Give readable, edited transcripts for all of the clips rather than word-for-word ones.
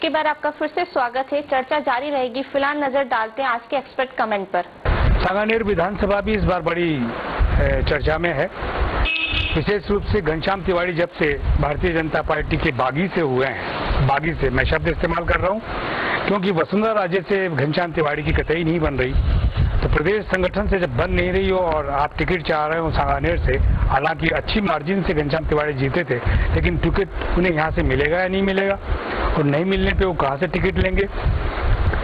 के बाद आपका फिर से स्वागत है। चर्चा जारी रहेगी। फिलहाल नजर डालते हैं आज के एक्सपर्ट कमेंट पर। सांगानेर विधानसभा भी इस बार बड़ी चर्चा में है। विशेष रूप से घनश्याम तिवारी जब से भारतीय जनता पार्टी के बागी से हुए हैं, बागी से मैं शब्द इस्तेमाल कर रहा हूं क्योंकि वसुंधरा राजे से घनश्याम तिवारी की कतई नहीं बन रही, तो प्रदेश संगठन से जब बन नहीं रही हो और आप टिकट चाह रहे हो सांगानेर से, हालांकि अच्छी मार्जिन से घनश्याम तिवारी जीते थे, लेकिन टिकट उन्हें यहाँ से मिलेगा या नहीं मिलेगा, और नहीं मिलने पे वो कहाँ से टिकट लेंगे।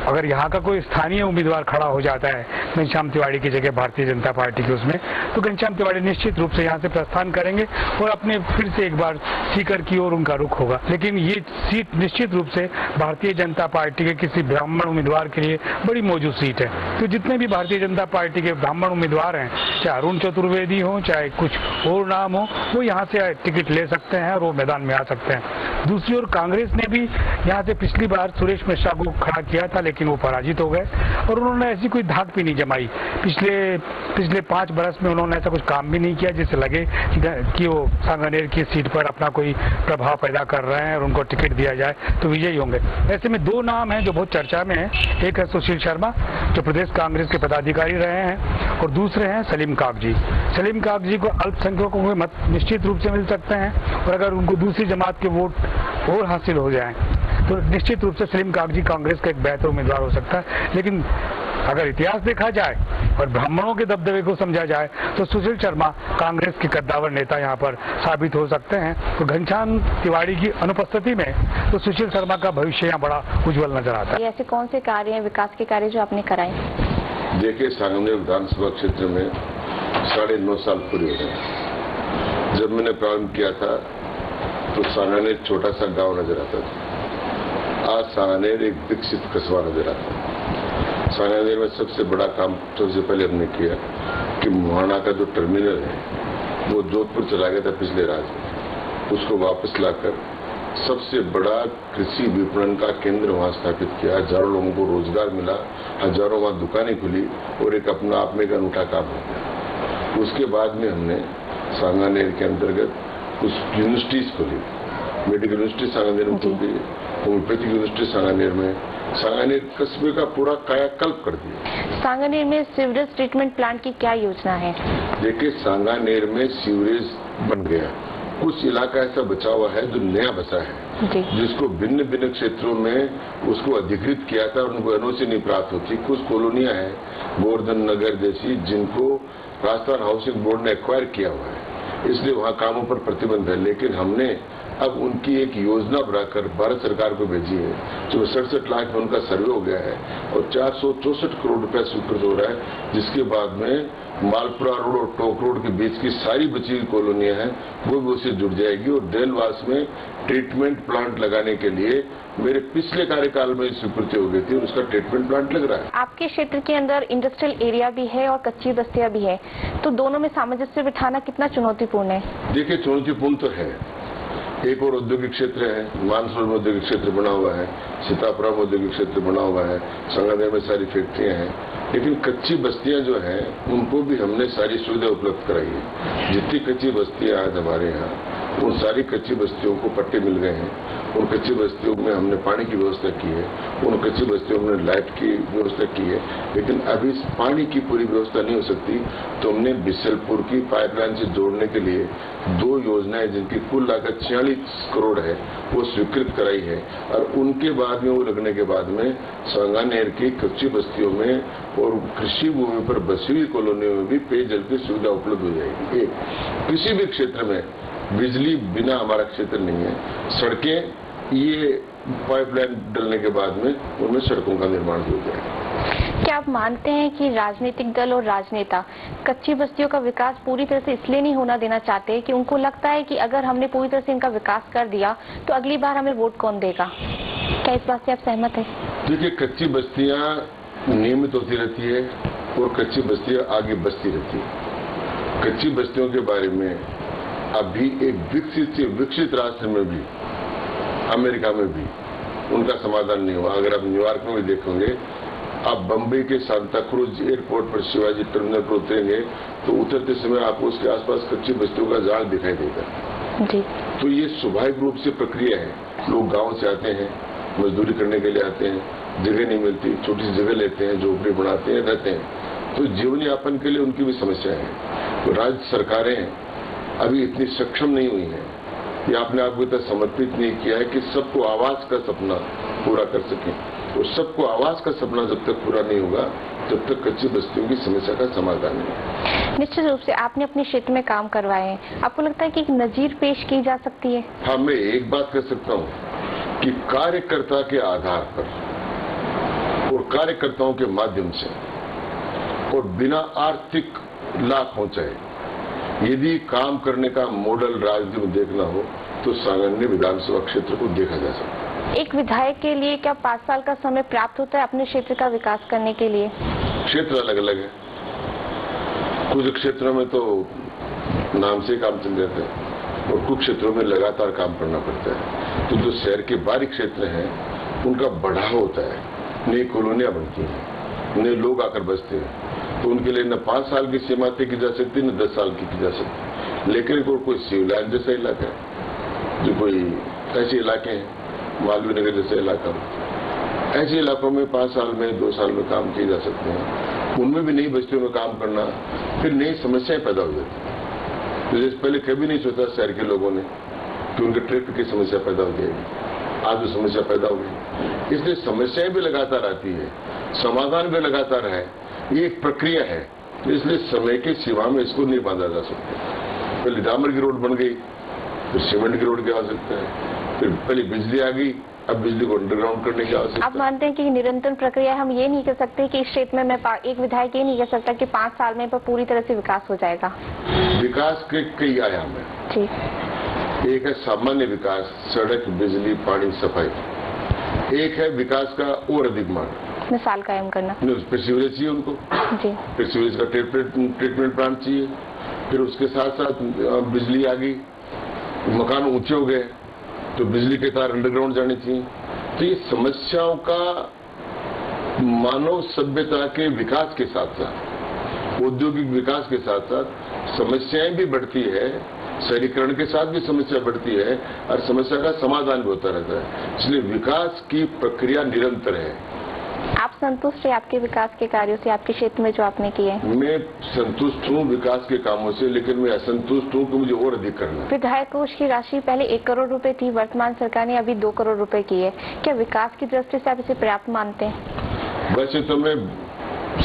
अगर यहाँ का कोई स्थानीय उम्मीदवार खड़ा हो जाता है घनश्याम तिवारी की जगह भारतीय जनता पार्टी के उसमें, तो घनश्याम तिवारी निश्चित रूप से यहाँ से प्रस्थान करेंगे और अपने फिर से एक बार सीकर की ओर उनका रुख होगा। लेकिन ये सीट निश्चित रूप से भारतीय जनता पार्टी के किसी ब्राह्मण उम्मीदवार के लिए बड़ी मौजूद सीट है। तो जितने भी भारतीय जनता पार्टी के ब्राह्मण उम्मीदवार हैं, चाहे अरुण चतुर्वेदी हो, चाहे कुछ और नाम हो, वो यहाँ से टिकट ले सकते हैं और वो मैदान में आ सकते हैं। दूसरी ओर कांग्रेस ने भी यहाँ से पिछली बार सुरेश मिश्रा को खड़ा किया था, लेकिन वो पराजित हो गए और उन्होंने ऐसी कोई धाक भी नहीं जमाई। पिछले 5 बरस में उन्होंने ऐसा कुछ काम भी नहीं किया जिससे लगे कि वो सांगानेर की सीट पर अपना कोई प्रभाव पैदा कर रहे हैं और उनको टिकट दिया जाए तो विजयी होंगे। ऐसे में 2 नाम हैं जो बहुत चर्चा में हैं। एक है सुशील शर्मा जो प्रदेश कांग्रेस के पदाधिकारी रहे हैं, और दूसरे हैं सलीम कागजी। सलीम कागजी को अल्पसंख्यकों के मत निश्चित रूप से मिल सकते हैं, और अगर उनको दूसरी जमात के वोट और हासिल हो जाएं तो निश्चित रूप से सलीम कागजी कांग्रेस का एक बेहतर उम्मीदवार हो सकता है। लेकिन अगर इतिहास देखा जाए और ब्राह्मणों के दबदबे को समझा जाए तो सुशील शर्मा कांग्रेस के कद्दावर नेता यहाँ पर साबित हो सकते हैं। तो घनश्याम तिवारी की अनुपस्थिति में तो सुशील शर्मा का भविष्य यहाँ बड़ा उज्जवल नजर आता है। ऐसे कौन से कार्य हैं, विकास के कार्य जो आपने कराए? देखिए, सांगानेर विधानसभा क्षेत्र में 9.5 साल पूरे हो गए। जब मैंने प्रारंभ किया था तो सांगानेर छोटा सा गांव नजर आता था। आज सांगानेर एक विकसित कस्बा नजर आता है। सांगानेर में सबसे बड़ा काम सबसे पहले हमने किया कि मुहाना का जो टर्मिनल है वो जोधपुर चला गया था पिछले रात में, उसको वापस लाकर सबसे बड़ा कृषि विपणन का केंद्र वहां स्थापित किया। हजारों लोगों को रोजगार मिला, हजारों वहां दुकानें खुली और एक अपना आप में एक अनूठा काम हो गया। उसके बाद में हमने सांगानेर के अंतर्गत कुछ यूनिवर्सिटीज खोली। मेडिकल यूनिवर्सिटी सांगानेर में खुल गई, होम्योपैथिक यूनिवर्सिटी सांगानेर में, सांगानेर कस्बे का पूरा कायाकल्प कर दिया। सांगानेर में सीवरेज ट्रीटमेंट प्लांट की क्या योजना है? देखिए, सांगानेर में सीवरेज बन गया, कुछ इलाका ऐसा बचा हुआ है जो नया बचा है, जिसको भिन्न भिन्न क्षेत्रों में उसको अधिकृत किया था और उनको एनओसी नहीं प्राप्त होती। कुछ कॉलोनियां हैं गोवर्धन नगर जैसी जिनको राजस्थान हाउसिंग बोर्ड ने एक्वायर किया हुआ है, इसलिए वहां कामों पर प्रतिबंध है। लेकिन हमने अब उनकी एक योजना बनाकर भारत सरकार को भेजी है, जो 67 लाख में उनका सर्वे हो गया है और 464 करोड़ रुपया स्वीकृत हो रहा है, जिसके बाद में मालपुरा रोड और टोक रोड के बीच की सारी बची हुई कॉलोनियां हैं वो भी उससे जुड़ जाएगी। और डेलवास में ट्रीटमेंट प्लांट लगाने के लिए मेरे पिछले कार्यकाल में स्वीकृति हो गई थी और उसका ट्रीटमेंट प्लांट लग रहा है। आपके क्षेत्र के अंदर इंडस्ट्रियल एरिया भी है और कच्ची बस्तियां भी है, तो दोनों में सामंजस्य बिठाना कितना चुनौतीपूर्ण है? देखिए, चुनौतीपूर्ण तो है। एक और औद्योगिक क्षेत्र है, मानसरोवर में औद्योगिक क्षेत्र बना हुआ है, सीतापुरा में औद्योगिक क्षेत्र बना हुआ है, सांगानेर में सारी फैक्ट्रियां हैं, लेकिन कच्ची बस्तियां जो हैं उनको भी हमने सारी सुविधा उपलब्ध कराई है। जितनी कच्ची बस्तियां आज हमारे यहाँ, उन सारी कच्ची बस्तियों को पट्टे मिल गए हैं। उन कच्ची बस्तियों में हमने पानी की व्यवस्था की है, उन कच्ची बस्तियों में लाइट की व्यवस्था की है, लेकिन अभी पानी की पूरी व्यवस्था नहीं हो सकती। तो हमने बिसलपुर की पाइपलाइन से जोड़ने के लिए 2 योजनाएं जिनकी कुल लागत 46 करोड़ है वो स्वीकृत कराई है, और उनके बाद में वो लगने के बाद में सांगानेर की कच्ची बस्तियों में और कृषि भूमि पर बसी हुई कॉलोनियों में भी पेयजल की सुविधा उपलब्ध हो जाएगी। किसी भी क्षेत्र में बिजली बिना हमारा क्षेत्र नहीं है। सड़कें, ये पाइपलाइन डलने के बाद में उनमें सड़कों का निर्माण हो जाएगा। क्या आप मानते हैं कि राजनीतिक दल और राजनेता कच्ची बस्तियों का विकास पूरी तरह से इसलिए नहीं होना देना चाहते कि उनको लगता है कि अगर हमने पूरी तरह से इनका विकास कर दिया तो अगली बार हमें वोट कौन देगा? क्या इस बात से आप सहमत हैं? देखिए, कच्ची बस्तियां नियमित होती रहती है और कच्ची बस्तियां आगे बढ़ती रहती है। कच्ची बस्तियों के बारे में अभी एक विकसित से विकसित राष्ट्र में भी, अमेरिका में भी उनका समाधान नहीं हुआ। अगर आप न्यूयॉर्क में भी देखोगे, आप बम्बई के सांता क्रूज एयरपोर्ट पर शिवाजी टर्मिनल पर उतरेंगे तो उतरते समय आपको उसके आसपास कच्ची बस्तियों का जाल दिखाई देगा। जी। तो ये स्वाभाविक रूप से प्रक्रिया है। लोग गांव से आते हैं, मजदूरी करने के लिए आते हैं, जगह नहीं मिलती, छोटी सी जगह लेते हैं, झोपड़ी बनाते हैं, रहते हैं, तो जीवन यापन के लिए उनकी भी समस्या है। तो राज्य सरकारें अभी इतनी सक्षम नहीं हुई हैं, ये आपने आपको इतना समर्पित नहीं किया है कि सबको आवास का सपना पूरा कर सकें। और सबको आवास का सपना जब तक पूरा नहीं होगा, जब तक कच्ची बस्तियों की समस्या का समाधान नहीं है। निश्चित रूप से आपने अपने क्षेत्र में काम करवाए हैं, आपको लगता है कि एक नजीर पेश की जा सकती है? हाँ, मैं एक बात कर सकता हूँ कि कार्यकर्ता के आधार पर और कार्यकर्ताओं के माध्यम से और बिना आर्थिक लाभ पहुंचाए यदि काम करने का मॉडल राजनीति में देखना हो तो सांगन्य विधानसभा क्षेत्र को देखा जा सकता है। एक विधायक के लिए क्या 5 साल का समय प्राप्त होता है अपने क्षेत्र का विकास करने के लिए? क्षेत्र अलग अलग है, कुछ क्षेत्रों में तो नाम से काम चल जाता है और कुछ क्षेत्रों में लगातार काम करना पड़ता है। तो जो शहर के बाहरी क्षेत्र हैं उनका बढ़ाव होता है, नई कॉलोनियां बनती हैं, नए लोग आकर बसते हैं, तो उनके लिए न 5 साल की सीमा तय की जा सकती न 10 साल की जा सकती। लेकिन कोई सिविलाइन जैसा इलाका है, जो कोई ऐसे इलाके हैं, मालवीय नगर जैसे इलाका, ऐसे इलाकों में 5 साल में 2 साल में काम किए जा सकते हैं। उनमें भी नई बस्तियों में काम करना, फिर नई समस्याएं पैदा हो जाती हैं। तो जैसे पहले कभी नहीं सोचा शहर के लोगों ने कि उनके ट्रैफिक की समस्या पैदा हो जाएगी, आज वो समस्या पैदा हो गई। इसलिए समस्याएं भी लगातार आती है, समाधान भी लगातार है, ये एक प्रक्रिया है। इसलिए समय की सीमा में इसको नहीं बांधा जा सकता। पहले डामर की रोड बन गई, फिर सीमेंट की रोड की आवश्यकता है, फिर पहले बिजली आ गई, अब बिजली को अंडरग्राउंड करने की आवश्यकता। आप मानते हैं कि निरंतर प्रक्रिया, हम ये नहीं कह सकते कि इस क्षेत्र में मैं एक विधायक ये नहीं कह सकता कि 5 साल में पूरी तरह से विकास हो जाएगा? विकास के कई आयाम है जी। एक है सामान्य विकास, सड़क, बिजली, पानी, सफाई। एक है विकास का और अधिक मांग, मिसाल कायम करना, फिर सीवरेज चाहिए उनको, जी, फिर सीवरेज का ट्रीटमेंट प्लांट चाहिए, फिर उसके साथ साथ बिजली आ गई, मकान ऊंचे हो गए तो बिजली के तार अंडरग्राउंड जाने चाहिए। तो ये समस्याओं का मानव सभ्यता के विकास के साथ साथ, औद्योगिक विकास के साथ साथ समस्याएं भी बढ़ती है, शहरीकरण के साथ भी समस्या बढ़ती है और समस्या का समाधान भी होता रहता है। इसलिए विकास की प्रक्रिया निरंतर है। आप संतुष्ट हैं आपके विकास के कार्यों से, आपके क्षेत्र में जो आपने किए हैं? मैं संतुष्ट हूँ विकास के कामों से, लेकिन मैं असंतुष्ट हूँ कि मुझे और अधिक करना है। विधायक कोष की राशि पहले 1 करोड़ रुपए थी, वर्तमान सरकार ने अभी 2 करोड़ रुपए की है। क्या विकास की दृष्टि से आप इसे पर्याप्त मानते हैं? वैसे तो मैं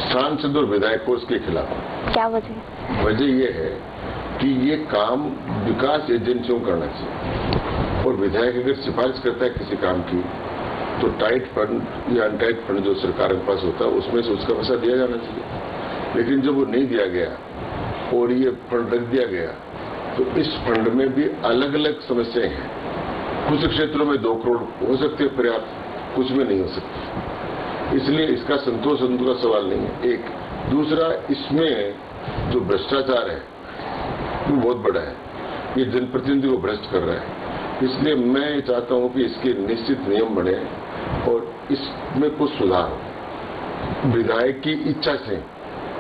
सांसद और विधायक कोष के खिलाफ हूँ। क्या वजह? वजह ये है कि ये काम विकास एजेंसियों को करना चाहिए, और विधायक अगर सिफारिश करता है किसी काम की तो टाइट फंड या अनटाइट फंड जो सरकार के पास होता है उसमें से उसका पैसा दिया जाना चाहिए। लेकिन जब वो नहीं दिया गया और ये फंड रख दिया गया तो इस फंड में भी अलग अलग समस्याएं हैं। कुछ क्षेत्रों में 2 करोड़ हो सकते हैं पर्याप्त, कुछ में नहीं हो सकते। इसलिए इसका संतोष का सवाल नहीं है। एक दूसरा, इसमें जो भ्रष्टाचार है वो बहुत बड़ा है, ये जनप्रतिनिधि को भ्रष्ट कर रहा है। इसलिए मैं चाहता हूं कि इसके निश्चित नियम बने और इसमें कुछ सुधार हो। विधायक की इच्छा से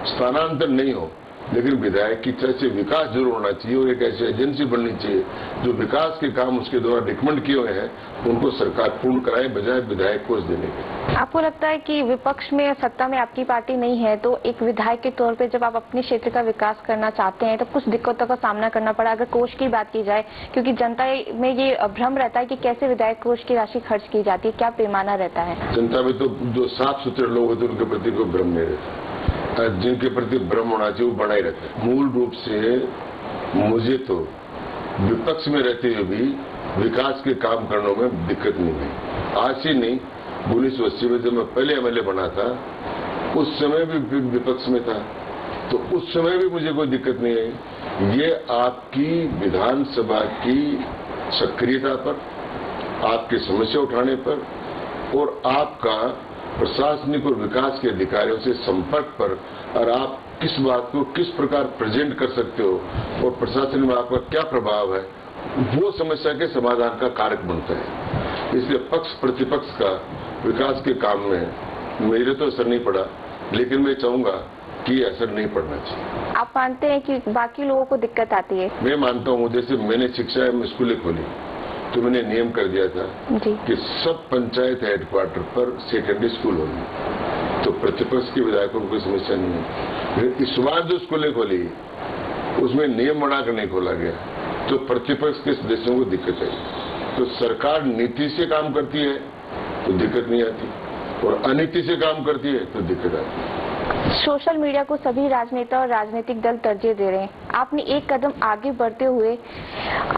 स्थानांतरण नहीं हो, लेकिन विधायक की इच्छा से विकास जरूर होना चाहिए और एक ऐसी एजेंसी बननी चाहिए जो विकास के काम उसके द्वारा रिकमेंड किए हुए हैं उनको सरकार पूर्ण कराए, बजाय विधायक कोष देने के। आपको लगता है कि विपक्ष में, सत्ता में आपकी पार्टी नहीं है, तो एक विधायक के तौर पे जब आप अपने क्षेत्र का विकास करना चाहते हैं तो कुछ दिक्कतों का सामना करना पड़ा? अगर कोष की बात की जाए, क्योंकि जनता में ये भ्रम रहता है कि कैसे विधायक कोष की राशि खर्च की जाती है, क्या पैमाना रहता है? जनता में तो जो साफ सुथरे लोग होते हैं उनके प्रति कोई भ्रम नहीं रहता, जिनके प्रति भ्रम होना चाहिए वो बना ही रहता है। मूल रूप से मुझे तो विपक्ष में रहते हुए भी विकास के काम करने में दिक्कत नहीं हुई। आज से नहीं, 1980 में जब मैं पहले एमएलए बना था उस समय भी विपक्ष में था, तो उस समय भी मुझे कोई दिक्कत नहीं आई। ये आपकी विधानसभा की सक्रियता पर, आपकी समस्या उठाने पर और आपका प्रशासनिक और विकास के अधिकारियों से संपर्क पर, और आप किस बात को किस प्रकार प्रेजेंट कर सकते हो और प्रशासन में आपका क्या प्रभाव है, वो समस्या के समाधान का कारक बनता है। इसलिए पक्ष प्रतिपक्ष का विकास के काम में मेरे तो असर नहीं पड़ा, लेकिन मैं चाहूंगा कि असर नहीं पड़ना चाहिए। आप मानते हैं कि बाकी लोगों को दिक्कत आती है? मैं मानता हूँ, जैसे मैंने शिक्षा एवं स्कूलें खोली तो मैंने नियम कर दिया था जी। कि सब पंचायत हेडक्वार्टर पर सेकेंडरी स्कूल होंगे, तो प्रतिपक्ष के विधायकों को कोई समस्या नहीं है। लेकिन इस बार जो स्कूलें खोली उसमें नियम बनाकर नहीं खोला गया, तो प्रतिपक्ष के सदस्यों को दिक्कत आई। तो सरकार नीति से काम करती है तो दिक्कत नहीं आती, और अनीति से काम करती है तो दिक्कत आती है। सोशल मीडिया को सभी राजनेता और राजनीतिक दल तरजीह दे रहे हैं। आपने एक कदम आगे बढ़ते हुए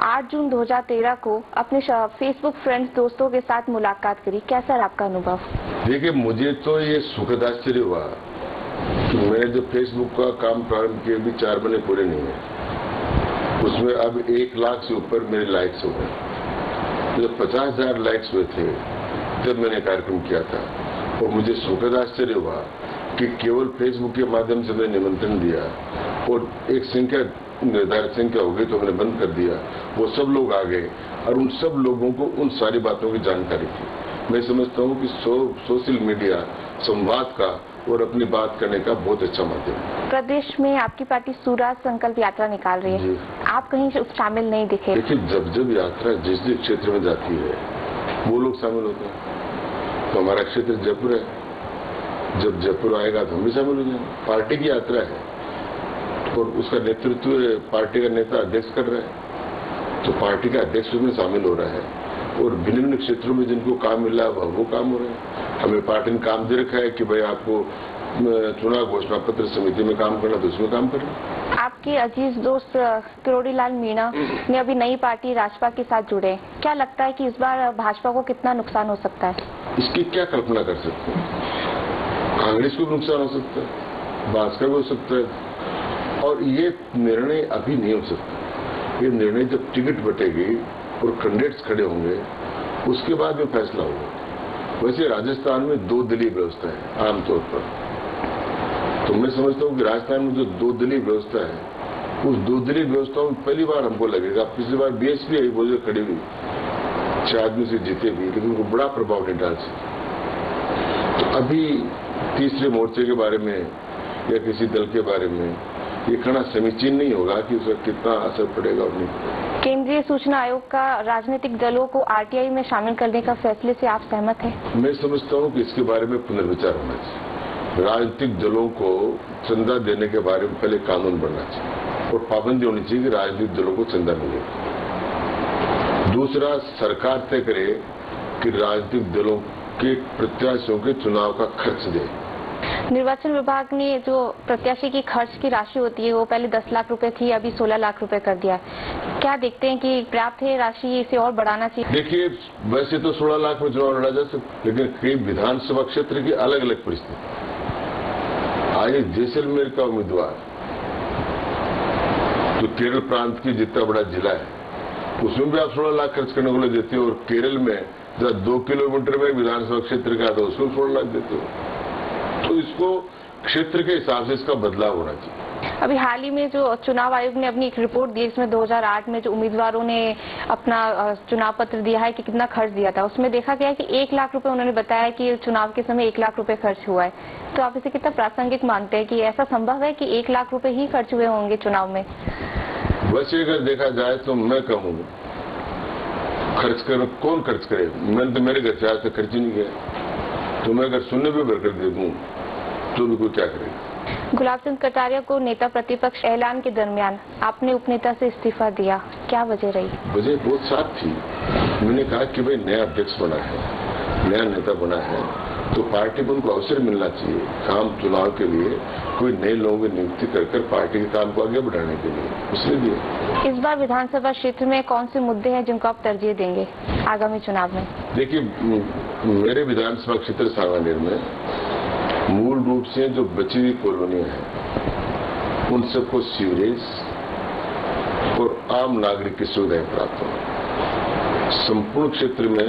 8 जून 2013 को अपने फेसबुक फ्रेंड्स दोस्तों के साथ मुलाकात करी। कैसा रहा आपका अनुभव? देखिए, मुझे तो ये सुखद आश्चर्य हुआ कि मैंने जो फेसबुक का काम प्रारंभ किया अभी 4 महीने पूरे नहीं है, उसमें अब 1 लाख से ऊपर मेरे लाइक्स हो गए। जब 50,000 लाइक्स हुए थे तब मैंने कार्यक्रम किया था, और मुझे सुखद आश्चर्य हुआ कि केवल फेसबुक के माध्यम से मैंने निमंत्रण दिया और एक संख्या निर्धारित संख्या हो गई तो मैंने बंद कर दिया। वो सब लोग आ गए और उन सब लोगों को उन सारी बातों की जानकारी थी। मैं समझता हूँ कि सोशल मीडिया संवाद का और अपनी बात करने का बहुत अच्छा माध्यम है। प्रदेश में आपकी पार्टी स्वराज संकल्प यात्रा निकाल रही है, आप कहीं शामिल नहीं दिखे। देखिए, जब यात्रा जिस क्षेत्र में जाती है वो लोग शामिल होते हैं। तो हमारा क्षेत्र जयपुर है, जब जयपुर आएगा तो हम भी शामिल हो जाएंगे। पार्टी की यात्रा है और उसका नेतृत्व पार्टी का नेता अध्यक्ष कर रहा है, तो पार्टी का अध्यक्ष उसमें शामिल हो रहा है, और भिन्न भिन्न क्षेत्रों में जिनको काम मिल रहा है वो काम हो रहे हैं। हमें पार्टी ने काम दे रखा है कि भाई आपको चुनाव घोषणा पत्र समिति में काम करना, तो उसमें काम कर रहे हैं। आपके अजीज दोस्त किरोड़ीलाल मीणा ने अभी नई पार्टी राजपा के साथ जुड़े। क्या लगता है कि इस बार भाजपा को कितना नुकसान हो सकता है? इसकी क्या कल्पना कर सकते हैं? कांग्रेस को भी नुकसान हो सकता है, भाजपा को हो सकता है, और ये निर्णय अभी नहीं हो सकता। ये निर्णय जब टिकट बटेगी और कैंडिडेट्स खड़े होंगे उसके बाद में फैसला होगा। वैसे राजस्थान में 2 दलीय व्यवस्था है आमतौर पर, तो मैं समझता हूँ कि राजस्थान में जो 2 दलीय व्यवस्था है उस 2 दलीय व्यवस्थाओं में पहली बार हमको लगेगा। पिछली बार बीएसपी आई बोले खड़ी हुई 6 आदमी से जीते भी, लेकिन उनको बड़ा प्रभाव नहीं डाल सके। तो अभी तीसरे मोर्चे के बारे में या किसी दल के बारे में ये कहना समीचीन नहीं होगा कि उसका कितना असर पड़ेगा और नहीं। केंद्रीय सूचना आयोग का राजनीतिक दलों को आरटीआई में शामिल करने का फैसले से आप सहमत हैं? मैं समझता हूँ कि इसके बारे में पुनर्विचार होना चाहिए। राजनीतिक दलों को चंदा देने के बारे में पहले कानून बनना चाहिए और पाबंदी होनी चाहिए कि राजनीतिक दलों को चंदा मिले। दूसरा, सरकार तय करे कि राजनीतिक दलों के प्रत्याशियों के चुनाव का खर्च दे। निर्वाचन विभाग ने जो प्रत्याशी की खर्च की राशि होती है वो पहले 10 लाख रुपए थी, अभी 16 लाख रुपए कर दिया। क्या देखते हैं कि पर्याप्त है राशि, इसे और बढ़ाना चाहिए? देखिए, वैसे तो 16 लाख में चुनाव लड़ा जा सकता, लेकिन कई विधानसभा क्षेत्र की अलग अलग परिस्थिति। आज जैसलमेर का उम्मीदवार जो केरल प्रांत की जितना बड़ा जिला है उसमें भी आप 16 लाख खर्च करने को ले देते हो, और केरल में जहाँ 2 किलोमीटर में विधानसभा क्षेत्र का तो उसको 16 लाख देते हो। तो इसको क्षेत्र के हिसाब से इसका बदलाव होना चाहिए। अभी हाल ही में जो चुनाव आयोग ने अपनी एक रिपोर्ट दी, इसमें 2008 में जो उम्मीदवारों ने अपना चुनाव पत्र दिया है कि कितना खर्च दिया था, उसमें देखा गया कि 1 लाख रुपए उन्होंने बताया कि चुनाव के समय 1 लाख रुपए खर्च हुआ है। तो आप इसे कितना प्रासंगिक मानते हैं कि ऐसा संभव है कि 1 लाख रुपए ही खर्च हुए होंगे चुनाव में? वैसे अगर देखा जाए तो मैं कहूँ खर्च कर कौन खर्च करे, मैंने तो मेरे घर से आज तक खर्च ही नहीं किया, तो मैं अगर शून्य भी भरकर दे दूं तो भी कोई क्या करेगा। गुलाब चंद कटारिया को नेता प्रतिपक्ष ऐलान के दरमियान आपने उपनेता से इस्तीफा दिया, क्या वजह रही? वजह बहुत साफ थी। मैंने कहा कि भाई नया अध्यक्ष बना है, नया नेता बना है, तो पार्टी को उनको अवसर मिलना चाहिए काम चुनाव के लिए, कोई नए लोगों की नियुक्ति कर पार्टी के काम को आगे बढ़ाने के लिए, इसलिए। इस बार विधानसभा क्षेत्र में कौन से मुद्दे हैं जिनको आप तरजीह देंगे आगामी चुनाव में? देखिए, मेरे विधानसभा क्षेत्र सांगानेर में मूल रूप से जो बची हुई कॉलोनियां हैं उन सबको सीवरेज और आम नागरिक की सुविधाएं प्राप्त हो। संपूर्ण क्षेत्र में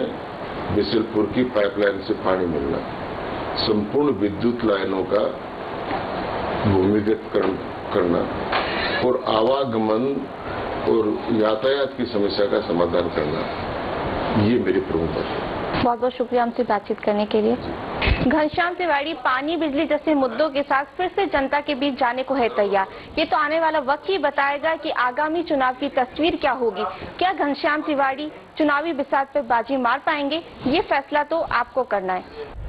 बिशलपुर की पाइपलाइन से पानी मिलना, संपूर्ण विद्युत लाइनों का भूमिगत करना और आवागमन और यातायात की समस्या का समाधान करना, ये मेरी प्रमुख बात है। बहुत बहुत शुक्रिया हमसे बातचीत करने के लिए। घनश्याम तिवारी पानी बिजली जैसे मुद्दों के साथ फिर से जनता के बीच जाने को है तैयार। ये तो आने वाला वक्त ही बताएगा कि आगामी चुनाव की तस्वीर क्या होगी। क्या घनश्याम तिवारी चुनावी बिसात पर बाजी मार पाएंगे, ये फैसला तो आपको करना है।